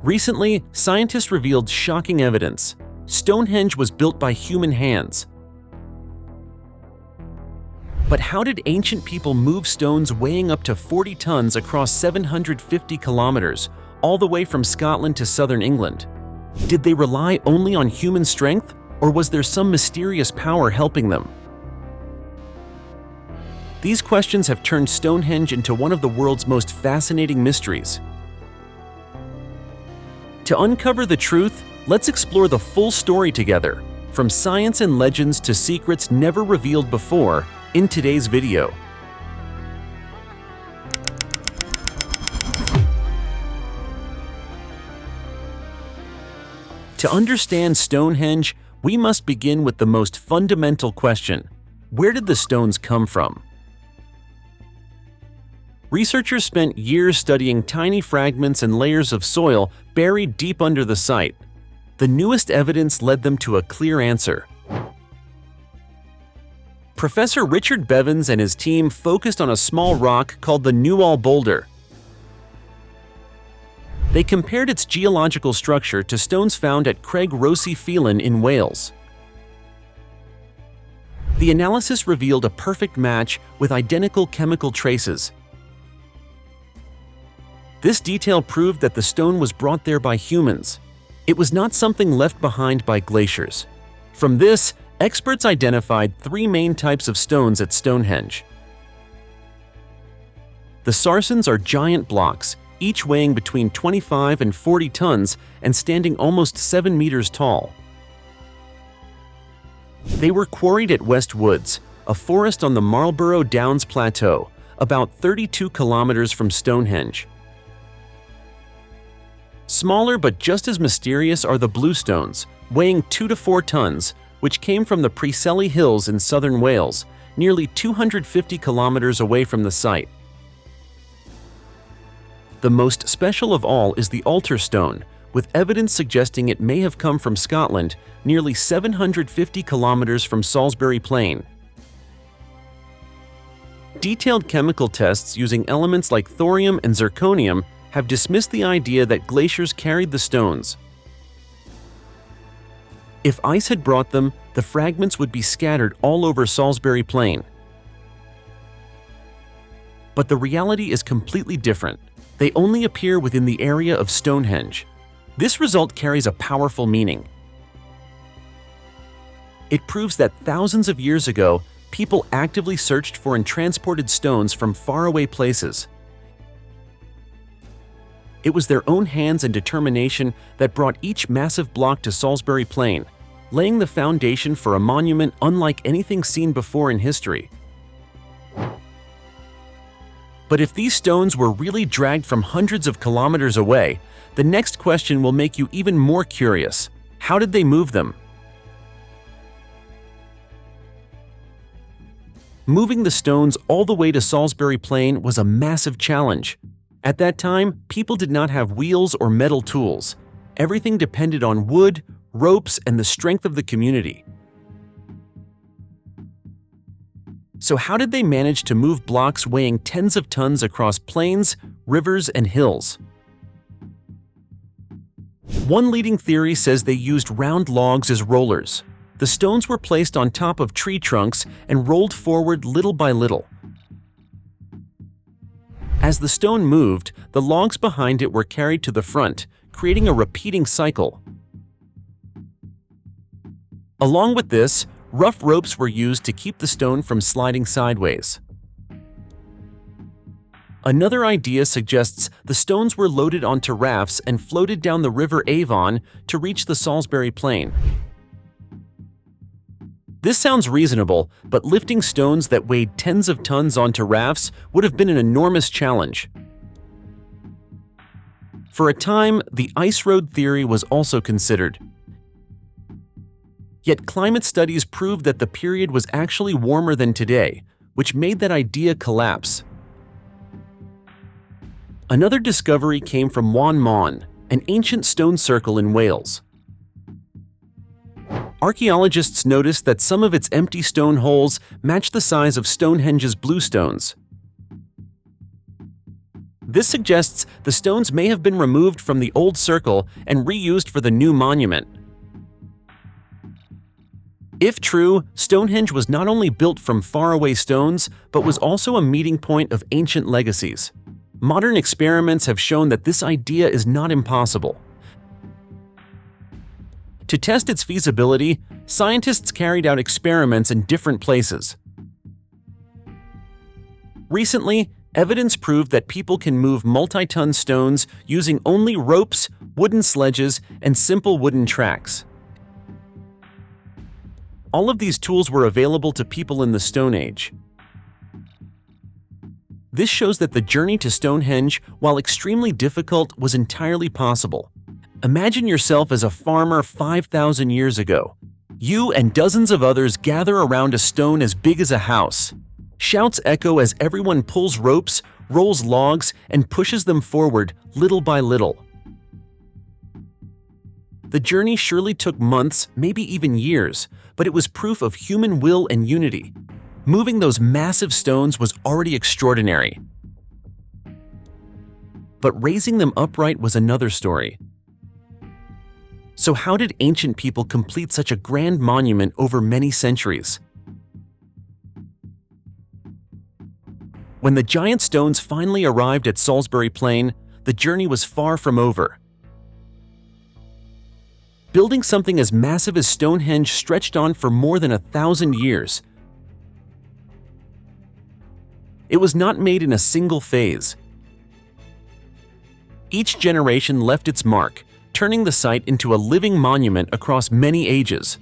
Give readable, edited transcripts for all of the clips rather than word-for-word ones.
Recently, scientists revealed shocking evidence. Stonehenge was built by human hands. But how did ancient people move stones weighing up to 40 tons across 750 kilometers, all the way from Scotland to southern England? Did they rely only on human strength, or was there some mysterious power helping them? These questions have turned Stonehenge into one of the world's most fascinating mysteries. To uncover the truth, let's explore the full story together, from science and legends to secrets never revealed before, in today's video. To understand Stonehenge, we must begin with the most fundamental question: where did the stones come from? Researchers spent years studying tiny fragments and layers of soil buried deep under the site. The newest evidence led them to a clear answer. Professor Richard Bevins and his team focused on a small rock called the Newall Boulder. They compared its geological structure to stones found at Craig Rossi Phelan in Wales. The analysis revealed a perfect match with identical chemical traces. This detail proved that the stone was brought there by humans. It was not something left behind by glaciers. From this, experts identified three main types of stones at Stonehenge. The sarsens are giant blocks, each weighing between 25 and 40 tons and standing almost 7 meters tall. They were quarried at West Woods, a forest on the Marlborough Downs Plateau, about 32 kilometers from Stonehenge. Smaller but just as mysterious are the bluestones, weighing 2 to 4 tons, which came from the Preseli Hills in southern Wales, nearly 250 kilometers away from the site. The most special of all is the altar stone, with evidence suggesting it may have come from Scotland, nearly 750 kilometers from Salisbury Plain. Detailed chemical tests using elements like thorium and zirconium have dismissed the idea that glaciers carried the stones. If ice had brought them, the fragments would be scattered all over Salisbury Plain. But the reality is completely different. They only appear within the area of Stonehenge. This result carries a powerful meaning. It proves that thousands of years ago, people actively searched for and transported stones from faraway places. It was their own hands and determination that brought each massive block to Salisbury Plain, laying the foundation for a monument unlike anything seen before in history. But if these stones were really dragged from hundreds of kilometers away, the next question will make you even more curious. How did they move them? Moving the stones all the way to Salisbury Plain was a massive challenge. At that time, people did not have wheels or metal tools. Everything depended on wood, ropes, and the strength of the community. So how did they manage to move blocks weighing tens of tons across plains, rivers, and hills? One leading theory says they used round logs as rollers. The stones were placed on top of tree trunks and rolled forward little by little. As the stone moved, the logs behind it were carried to the front, creating a repeating cycle. Along with this, rough ropes were used to keep the stone from sliding sideways. Another idea suggests the stones were loaded onto rafts and floated down the River Avon to reach the Salisbury Plain. This sounds reasonable, but lifting stones that weighed tens of tons onto rafts would have been an enormous challenge. For a time, the ice road theory was also considered. Yet climate studies proved that the period was actually warmer than today, which made that idea collapse. Another discovery came from Wan Mawn, an ancient stone circle in Wales. Archaeologists noticed that some of its empty stone holes matched the size of Stonehenge's bluestones. This suggests the stones may have been removed from the old circle and reused for the new monument. If true, Stonehenge was not only built from faraway stones, but was also a meeting point of ancient legacies. Modern experiments have shown that this idea is not impossible. To test its feasibility, scientists carried out experiments in different places. Recently, evidence proved that people can move multi-ton stones using only ropes, wooden sledges, and simple wooden tracks. All of these tools were available to people in the Stone Age. This shows that the journey to Stonehenge, while extremely difficult, was entirely possible. Imagine yourself as a farmer 5,000 years ago. You and dozens of others gather around a stone as big as a house. Shouts echo as everyone pulls ropes, rolls logs, and pushes them forward little by little. The journey surely took months, maybe even years, but it was proof of human will and unity. Moving those massive stones was already extraordinary. But raising them upright was another story. So how did ancient people complete such a grand monument over many centuries? When the giant stones finally arrived at Salisbury Plain, the journey was far from over. Building something as massive as Stonehenge stretched on for more than 1,000 years. It was not made in a single phase. Each generation left its mark, turning the site into a living monument across many ages.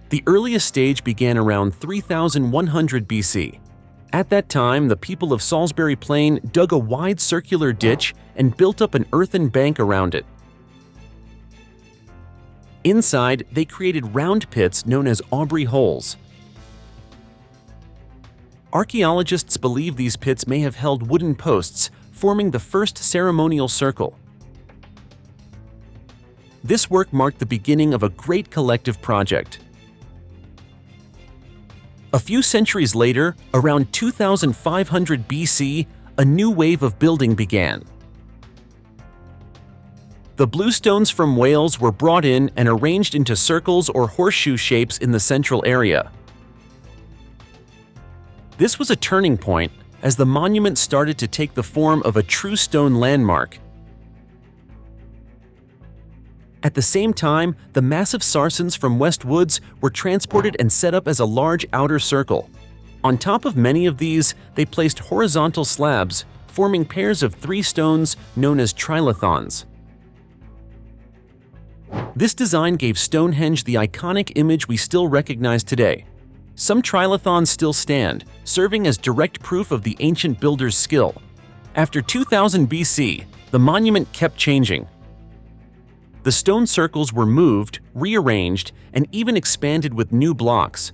The earliest stage began around 3100 BC. At that time, the people of Salisbury Plain dug a wide circular ditch and built up an earthen bank around it. Inside, they created round pits known as Aubrey holes. Archaeologists believe these pits may have held wooden posts, forming the first ceremonial circle. This work marked the beginning of a great collective project. A few centuries later, around 2500 BC, a new wave of building began. The bluestones from Wales were brought in and arranged into circles or horseshoe shapes in the central area. This was a turning point as the monument started to take the form of a true stone landmark. At the same time, the massive sarsens from West Woods were transported and set up as a large outer circle. On top of many of these, they placed horizontal slabs, forming pairs of 3 stones known as trilithons. This design gave Stonehenge the iconic image we still recognize today. Some trilithons still stand, serving as direct proof of the ancient builder's skill. After 2000 BC, the monument kept changing. The stone circles were moved, rearranged, and even expanded with new blocks.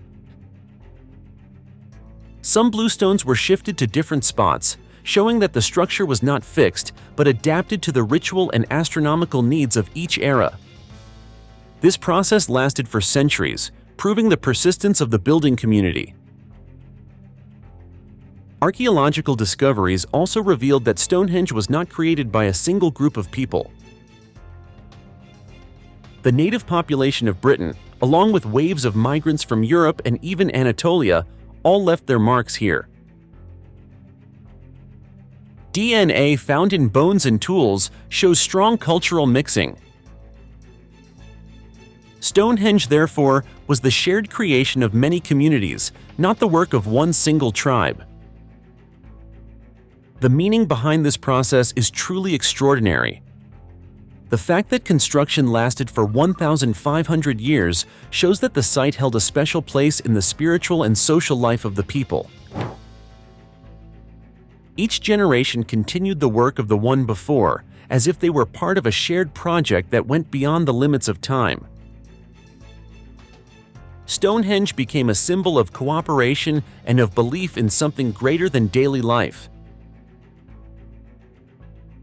Some bluestones were shifted to different spots, showing that the structure was not fixed, but adapted to the ritual and astronomical needs of each era. This process lasted for centuries, proving the persistence of the building community. Archaeological discoveries also revealed that Stonehenge was not created by a single group of people. The native population of Britain, along with waves of migrants from Europe and even Anatolia, all left their marks here. DNA found in bones and tools shows strong cultural mixing. Stonehenge, therefore, was the shared creation of many communities, not the work of one single tribe. The meaning behind this process is truly extraordinary. The fact that construction lasted for 1,500 years shows that the site held a special place in the spiritual and social life of the people. Each generation continued the work of the one before, as if they were part of a shared project that went beyond the limits of time. Stonehenge became a symbol of cooperation and of belief in something greater than daily life.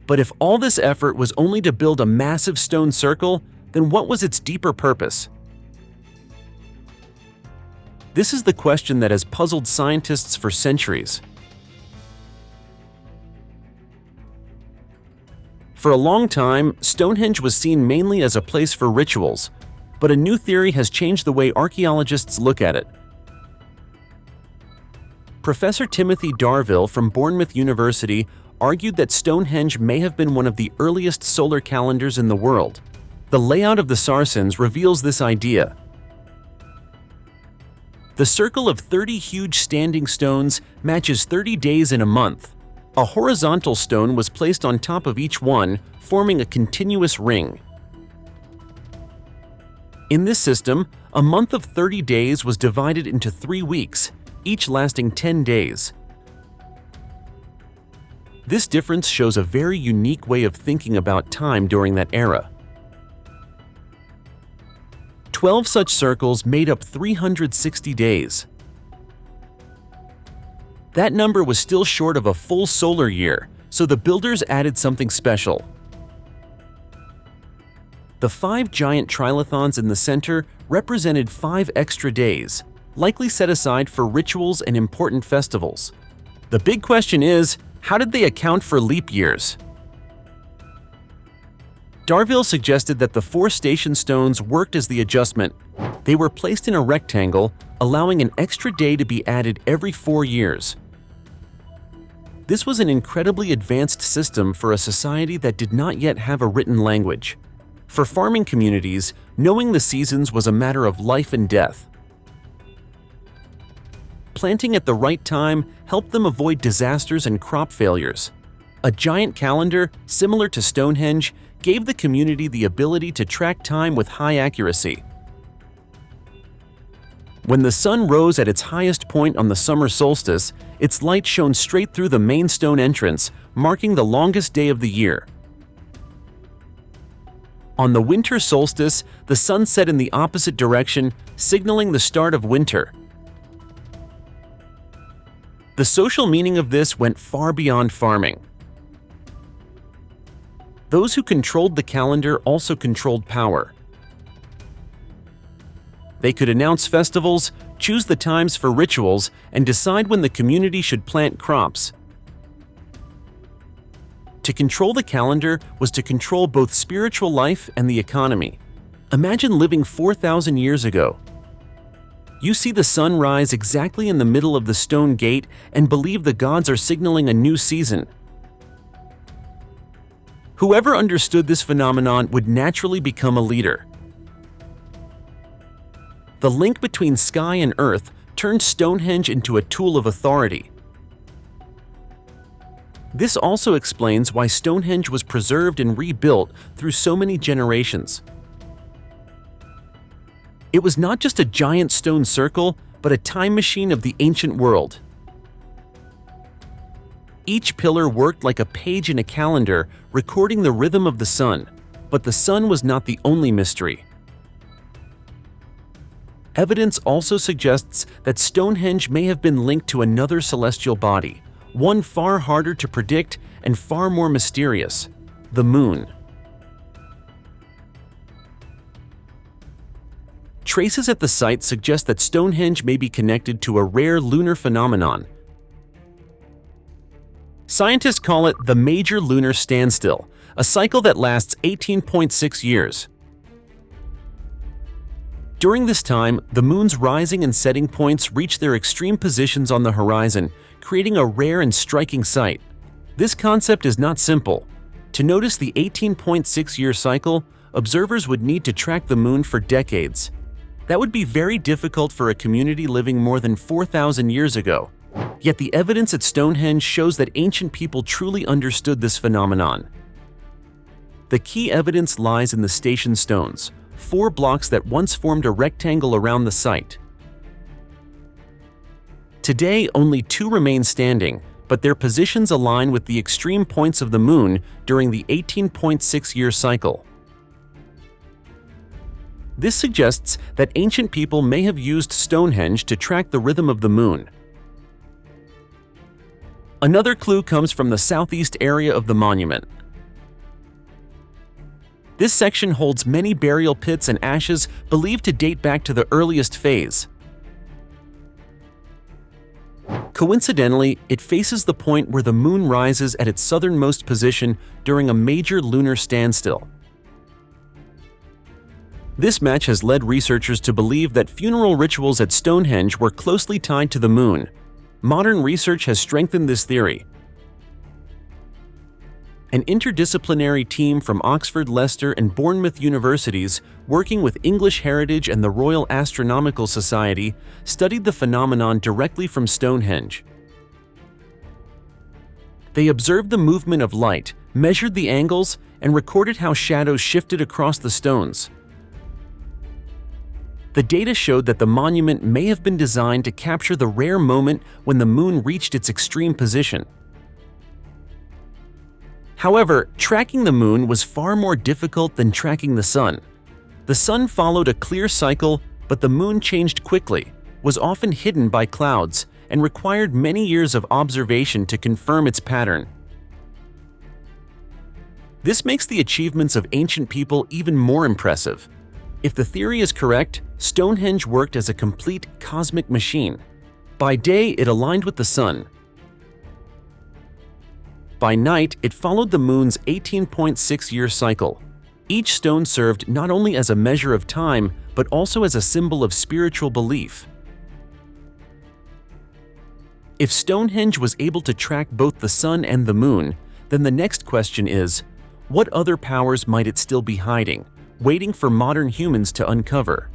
But if all this effort was only to build a massive stone circle, then what was its deeper purpose? This is the question that has puzzled scientists for centuries. For a long time, Stonehenge was seen mainly as a place for rituals, but a new theory has changed the way archaeologists look at it. Professor Timothy Darvill from Bournemouth University argued that Stonehenge may have been one of the earliest solar calendars in the world. The layout of the sarsens reveals this idea. The circle of 30 huge standing stones matches 30 days in a month. A horizontal stone was placed on top of each one, forming a continuous ring. In this system, a month of 30 days was divided into 3 weeks, each lasting 10 days. This difference shows a very unique way of thinking about time during that era. 12 such circles made up 360 days. That number was still short of a full solar year, so the builders added something special. The 5 giant trilithons in the center represented 5 extra days, likely set aside for rituals and important festivals. The big question is, how did they account for leap years? Darvill suggested that the 4 station stones worked as the adjustment. They were placed in a rectangle, allowing an extra day to be added every 4 years. This was an incredibly advanced system for a society that did not yet have a written language. For farming communities, knowing the seasons was a matter of life and death. Planting at the right time helped them avoid disasters and crop failures. A giant calendar, similar to Stonehenge, gave the community the ability to track time with high accuracy. When the sun rose at its highest point on the summer solstice, its light shone straight through the main stone entrance, marking the longest day of the year. On the winter solstice, the sun set in the opposite direction, signaling the start of winter. The social meaning of this went far beyond farming. Those who controlled the calendar also controlled power. They could announce festivals, choose the times for rituals, and decide when the community should plant crops. To control the calendar was to control both spiritual life and the economy. Imagine living 4,000 years ago. You see the sun rise exactly in the middle of the stone gate and believe the gods are signaling a new season. Whoever understood this phenomenon would naturally become a leader. The link between sky and earth turned Stonehenge into a tool of authority. This also explains why Stonehenge was preserved and rebuilt through so many generations. It was not just a giant stone circle, but a time machine of the ancient world. Each pillar worked like a page in a calendar, recording the rhythm of the sun, but the sun was not the only mystery. Evidence also suggests that Stonehenge may have been linked to another celestial body, one far harder to predict and far more mysterious: the moon. Traces at the site suggest that Stonehenge may be connected to a rare lunar phenomenon. Scientists call it the major lunar standstill, a cycle that lasts 18.6 years. During this time, the moon's rising and setting points reach their extreme positions on the horizon, creating a rare and striking sight. This concept is not simple. To notice the 18.6-year cycle, observers would need to track the moon for decades. That would be very difficult for a community living more than 4,000 years ago. Yet the evidence at Stonehenge shows that ancient people truly understood this phenomenon. The key evidence lies in the station stones, 4 blocks that once formed a rectangle around the site. Today, only 2 remain standing, but their positions align with the extreme points of the moon during the 18.6-year cycle. This suggests that ancient people may have used Stonehenge to track the rhythm of the moon. Another clue comes from the southeast area of the monument. This section holds many burial pits and ashes believed to date back to the earliest phase. Coincidentally, it faces the point where the moon rises at its southernmost position during a major lunar standstill. This match has led researchers to believe that funeral rituals at Stonehenge were closely tied to the moon. Modern research has strengthened this theory. An interdisciplinary team from Oxford, Leicester, and Bournemouth universities, working with English Heritage and the Royal Astronomical Society, studied the phenomenon directly from Stonehenge. They observed the movement of light, measured the angles, and recorded how shadows shifted across the stones. The data showed that the monument may have been designed to capture the rare moment when the moon reached its extreme position. However, tracking the moon was far more difficult than tracking the sun. The sun followed a clear cycle, but the moon changed quickly, was often hidden by clouds, and required many years of observation to confirm its pattern. This makes the achievements of ancient people even more impressive. If the theory is correct, Stonehenge worked as a complete cosmic machine. By day, it aligned with the sun. By night, it followed the moon's 18.6-year cycle. Each stone served not only as a measure of time, but also as a symbol of spiritual belief. If Stonehenge was able to track both the sun and the moon, then the next question is, what other powers might it still be hiding, waiting for modern humans to uncover?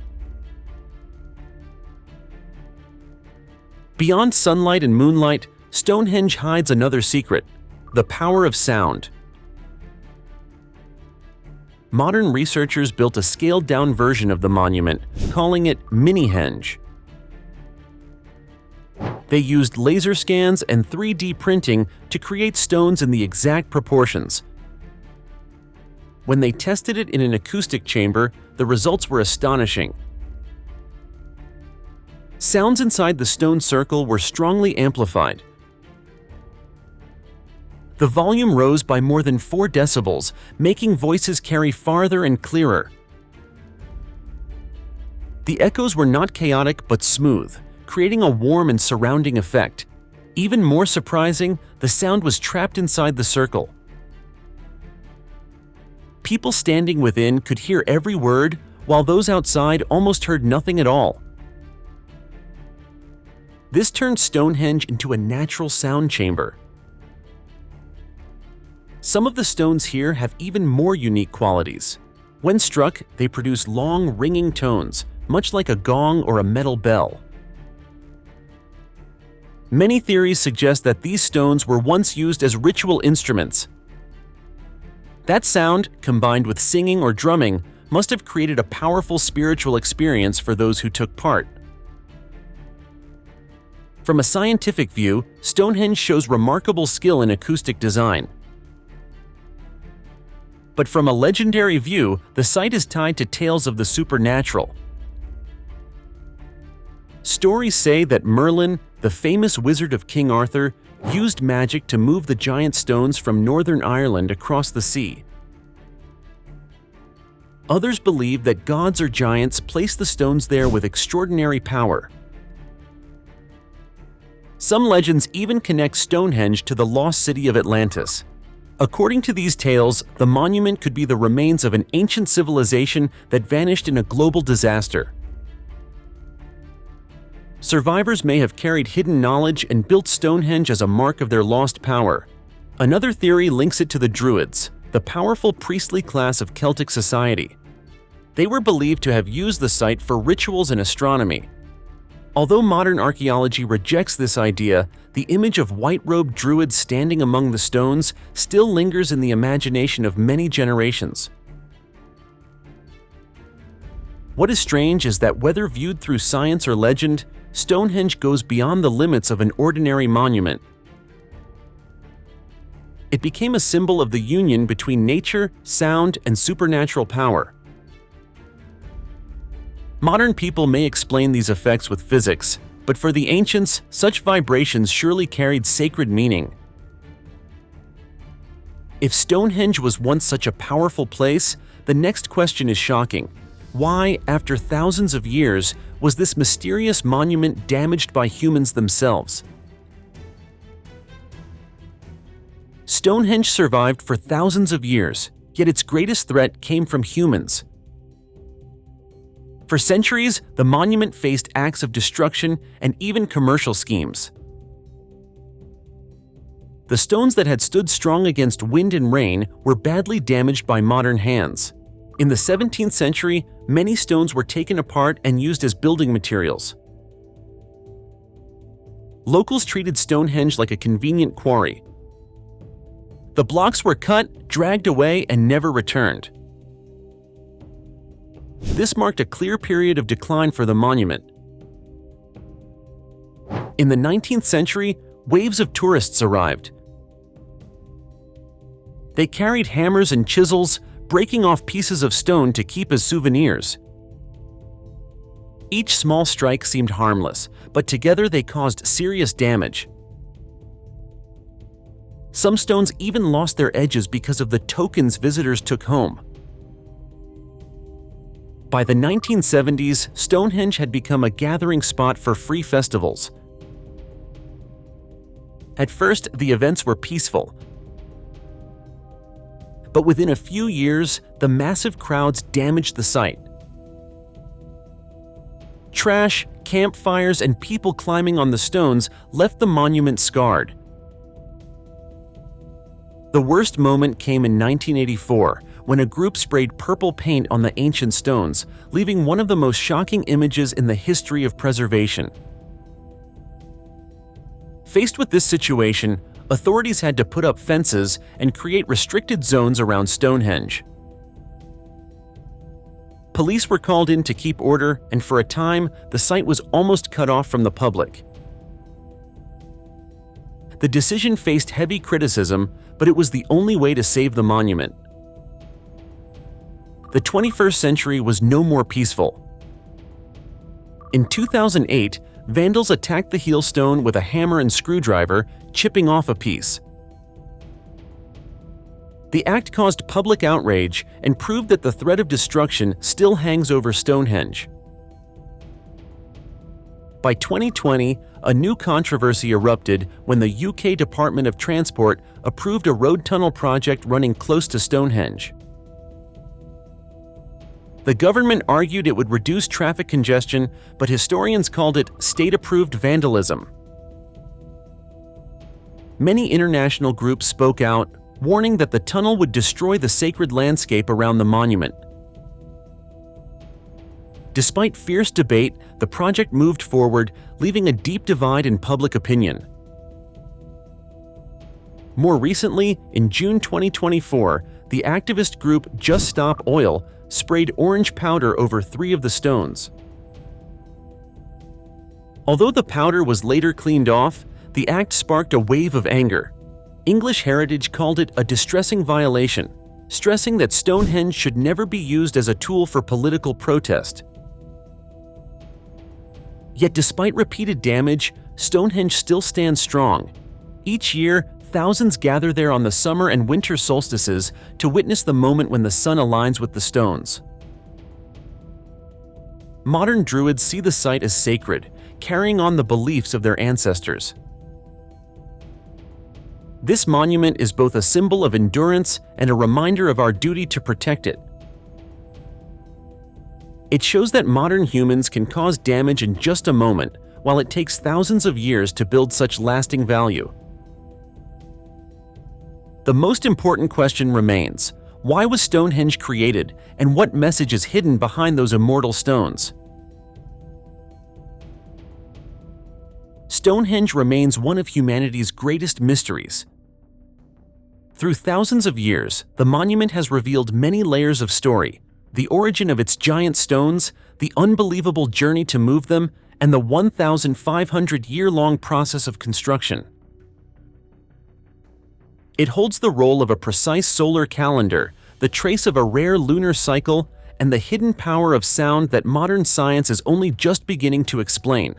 Beyond sunlight and moonlight, Stonehenge hides another secret: the power of sound. Modern researchers built a scaled-down version of the monument, calling it Mini-henge. They used laser scans and 3D printing to create stones in the exact proportions. When they tested it in an acoustic chamber, the results were astonishing. Sounds inside the stone circle were strongly amplified. The volume rose by more than 4 decibels, making voices carry farther and clearer. The echoes were not chaotic but smooth, creating a warm and surrounding effect. Even more surprising, the sound was trapped inside the circle. People standing within could hear every word, while those outside almost heard nothing at all. This turned Stonehenge into a natural sound chamber. Some of the stones here have even more unique qualities. When struck, they produce long, ringing tones, much like a gong or a metal bell. Many theories suggest that these stones were once used as ritual instruments. That sound, combined with singing or drumming, must have created a powerful spiritual experience for those who took part. From a scientific view, Stonehenge shows remarkable skill in acoustic design. But from a legendary view, the site is tied to tales of the supernatural. Stories say that Merlin, the famous wizard of King Arthur, used magic to move the giant stones from Northern Ireland across the sea. Others believe that gods or giants placed the stones there with extraordinary power. Some legends even connect Stonehenge to the lost city of Atlantis. According to these tales, the monument could be the remains of an ancient civilization that vanished in a global disaster. Survivors may have carried hidden knowledge and built Stonehenge as a mark of their lost power. Another theory links it to the Druids, the powerful priestly class of Celtic society. They were believed to have used the site for rituals and astronomy. Although modern archaeology rejects this idea, the image of white-robed druids standing among the stones still lingers in the imagination of many generations. What is strange is that whether viewed through science or legend, Stonehenge goes beyond the limits of an ordinary monument. It became a symbol of the union between nature, sound, and supernatural power. Modern people may explain these effects with physics, but for the ancients, such vibrations surely carried sacred meaning. If Stonehenge was once such a powerful place, the next question is shocking. Why, after thousands of years, was this mysterious monument damaged by humans themselves? Stonehenge survived for thousands of years, yet its greatest threat came from humans. For centuries, the monument faced acts of destruction and even commercial schemes. The stones that had stood strong against wind and rain were badly damaged by modern hands. In the 17th century, many stones were taken apart and used as building materials. Locals treated Stonehenge like a convenient quarry. The blocks were cut, dragged away, and never returned. This marked a clear period of decline for the monument. In the 19th century, waves of tourists arrived. They carried hammers and chisels, breaking off pieces of stone to keep as souvenirs. Each small strike seemed harmless, but together they caused serious damage. Some stones even lost their edges because of the tokens visitors took home. By the 1970s, Stonehenge had become a gathering spot for free festivals. At first, the events were peaceful. But within a few years, the massive crowds damaged the site. Trash, campfires, and people climbing on the stones left the monument scarred. The worst moment came in 1984, when a group sprayed purple paint on the ancient stones, leaving one of the most shocking images in the history of preservation. Faced with this situation, authorities had to put up fences and create restricted zones around Stonehenge. Police were called in to keep order, and for a time, the site was almost cut off from the public. The decision faced heavy criticism, but it was the only way to save the monument. The 21st century was no more peaceful. In 2008, vandals attacked the heel stone with a hammer and screwdriver, chipping off a piece. The act caused public outrage and proved that the threat of destruction still hangs over Stonehenge. By 2020, a new controversy erupted when the UK Department of Transport approved a road tunnel project running close to Stonehenge. The government argued it would reduce traffic congestion, but historians called it state-approved vandalism. Many international groups spoke out, warning that the tunnel would destroy the sacred landscape around the monument. Despite fierce debate, the project moved forward, leaving a deep divide in public opinion. More recently, in June 2024, the activist group Just Stop Oil sprayed orange powder over 3 of the stones. Although the powder was later cleaned off, the act sparked a wave of anger. English Heritage called it a distressing violation, stressing that Stonehenge should never be used as a tool for political protest. Yet despite repeated damage, Stonehenge still stands strong. Each year, thousands gather there on the summer and winter solstices to witness the moment when the sun aligns with the stones. Modern Druids see the site as sacred, carrying on the beliefs of their ancestors. This monument is both a symbol of endurance and a reminder of our duty to protect it. It shows that modern humans can cause damage in just a moment, while it takes thousands of years to build such lasting value. The most important question remains: why was Stonehenge created, and what message is hidden behind those immortal stones? Stonehenge remains one of humanity's greatest mysteries. Through thousands of years, the monument has revealed many layers of story: the origin of its giant stones, the unbelievable journey to move them, and the 1,500-year-long process of construction. It holds the role of a precise solar calendar, the trace of a rare lunar cycle, and the hidden power of sound that modern science is only just beginning to explain.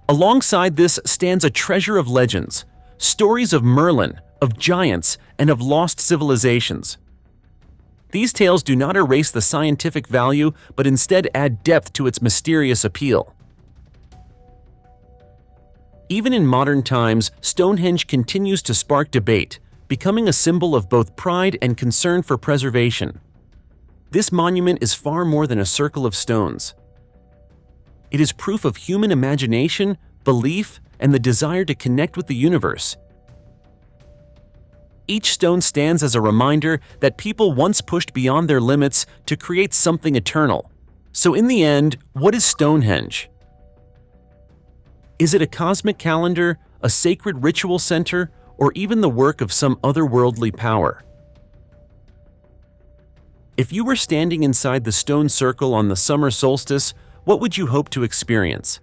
Alongside this stands a treasure of legends, stories of Merlin, of giants, and of lost civilizations. These tales do not erase the scientific value, but instead add depth to its mysterious appeal. Even in modern times, Stonehenge continues to spark debate, becoming a symbol of both pride and concern for preservation. This monument is far more than a circle of stones. It is proof of human imagination, belief, and the desire to connect with the universe. Each stone stands as a reminder that people once pushed beyond their limits to create something eternal. So in the end, what is Stonehenge? Is it a cosmic calendar, a sacred ritual center, or even the work of some otherworldly power? If you were standing inside the stone circle on the summer solstice, what would you hope to experience?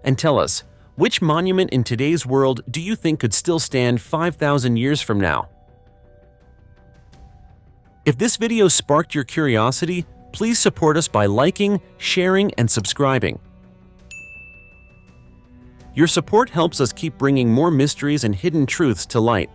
And tell us, which monument in today's world do you think could still stand 5,000 years from now? If this video sparked your curiosity, please support us by liking, sharing, and subscribing. Your support helps us keep bringing more mysteries and hidden truths to light.